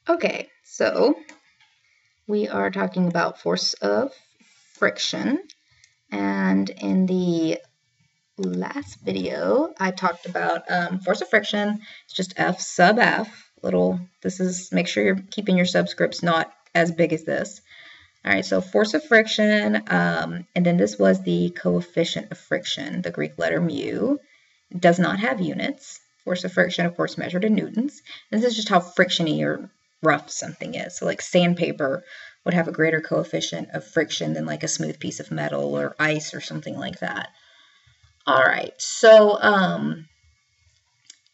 Okay, so we are talking about force of friction, and in the last video I talked about force of friction. It's just F sub F. Make sure you're keeping your subscripts not as big as this. All right, so force of friction, and then this was the coefficient of friction, the Greek letter mu. It does not have units. Force of friction, of course, measured in newtons. This is just how frictiony or rough something is. So like sandpaper would have a greater coefficient of friction than like a smooth piece of metal or ice or something like that. All right, so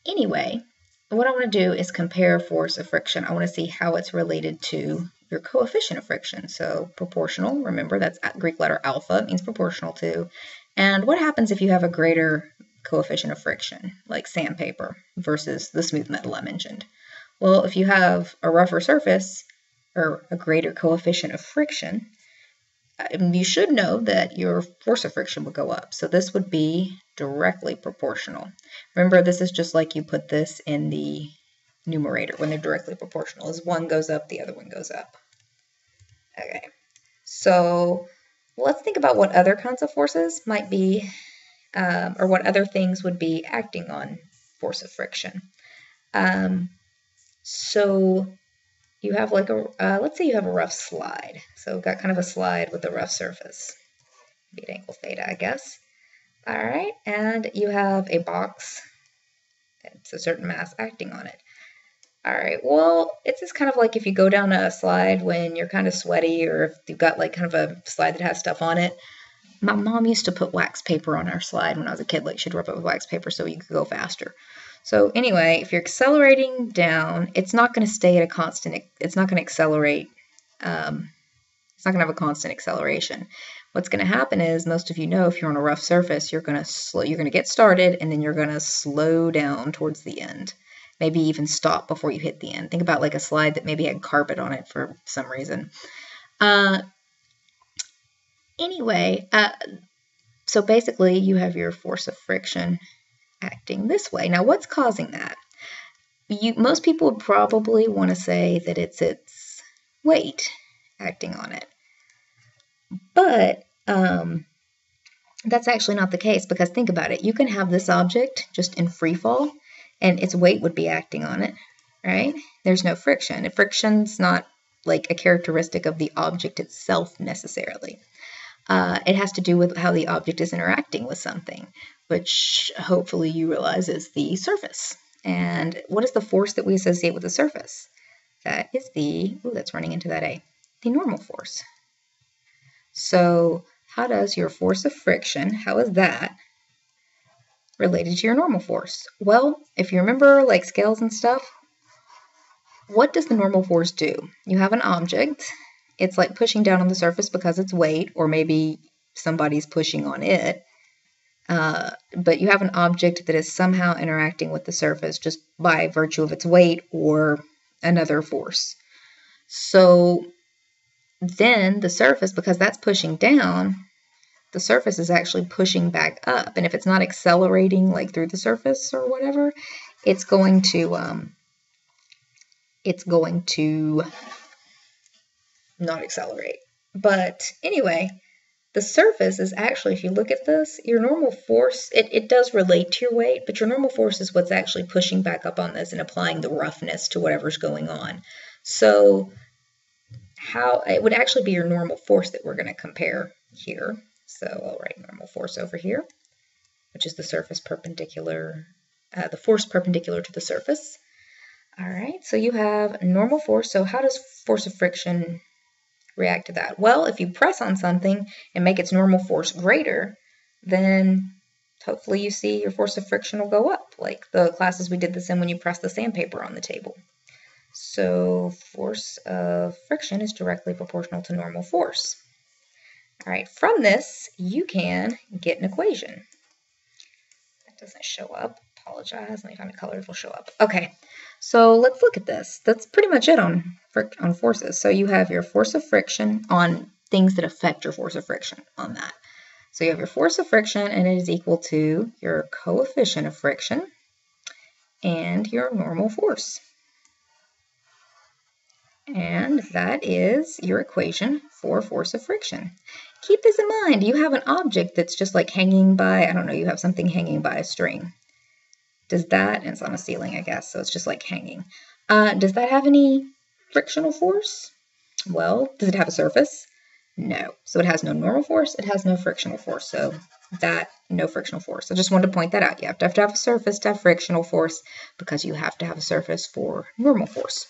anyway, what I want to do is compare force of friction. I want to see how it's related to your coefficient of friction. So proportional, remember that's Greek letter alpha, it means proportional to. And what happens if you have a greater coefficient of friction, like sandpaper versus the smooth metal I mentioned? Well, if you have a rougher surface or a greater coefficient of friction, you should know that your force of friction would go up. So this would be directly proportional. Remember, this is just like you put this in the numerator when they're directly proportional. As one goes up, the other one goes up. Okay, so let's think about what other kinds of forces might be, or what other things would be acting on force of friction. So you have like let's say you have a rough slide. So we've got kind of a slide with a rough surface. Be at angle theta, I guess. All right, and you have a box. It's a certain mass acting on it. All right, well, it's just kind of like if you go down a slide when you're kind of sweaty, or if you've got like kind of a slide that has stuff on it. My mom used to put wax paper on our slide when I was a kid. Like she'd rub it with wax paper so you could go faster. So anyway, if you're accelerating down, it's not going to stay at a constant. It's not going to accelerate. It's not going to have a constant acceleration. What's going to happen is, most of you know, if you're on a rough surface, you're going to get started and then you're going to slow down towards the end. Maybe even stop before you hit the end. Think about like a slide that maybe had carpet on it for some reason. Anyway, so basically you have your force of friction acting this way. Now, what's causing that? Most people would probably want to say that it's its weight acting on it. But that's actually not the case, because think about it. You can have this object just in free fall and its weight would be acting on it, right? There's no friction. Friction's not like a characteristic of the object itself necessarily. It has to do with how the object is interacting with something, which hopefully you realize is the surface. And what is the force that we associate with the surface? That is that's running into that A, the normal force. So how does your force of friction, how is that related to your normal force? Well, if you remember like scales and stuff, what does the normal force do? You have an object. It's like pushing down on the surface because it's weight, or maybe somebody's pushing on it. But you have an object that is somehow interacting with the surface just by virtue of its weight or another force. So then the surface, because that's pushing down, the surface is actually pushing back up. And if it's not accelerating like through the surface or whatever, it's going to not accelerate. But anyway, the surface is actually, if you look at this, your normal force, it does relate to your weight, but your normal force is what's actually pushing back up on this and applying the roughness to whatever's going on. So how it would actually be your normal force that we're going to compare here. So I'll write normal force over here, which is the surface perpendicular, the force perpendicular to the surface. All right, so you have normal force. So how does force of friction react to that? Well, if you press on something and make its normal force greater, then hopefully you see your force of friction will go up, like the classes we did this in when you press the sandpaper on the table. So force of friction is directly proportional to normal force. All right, from this, you can get an equation. That doesn't show up. Apologize. Let me find a color that will show up. Okay, so let's look at this. That's pretty much it on forces. So you have your force of friction on things that affect your force of friction on that. So you have your force of friction, and it is equal to your coefficient of friction and your normal force. And that is your equation for force of friction. Keep this in mind. You have an object that's just like hanging by, I don't know, you have something hanging by a string. Does that, and it's on a ceiling, I guess, so it's just like hanging. Does that have any frictional force? Well, does it have a surface? No. So it has no normal force, it has no frictional force. So that, no frictional force. I just wanted to point that out. You have to have a surface to have frictional force because you have to have a surface for normal force.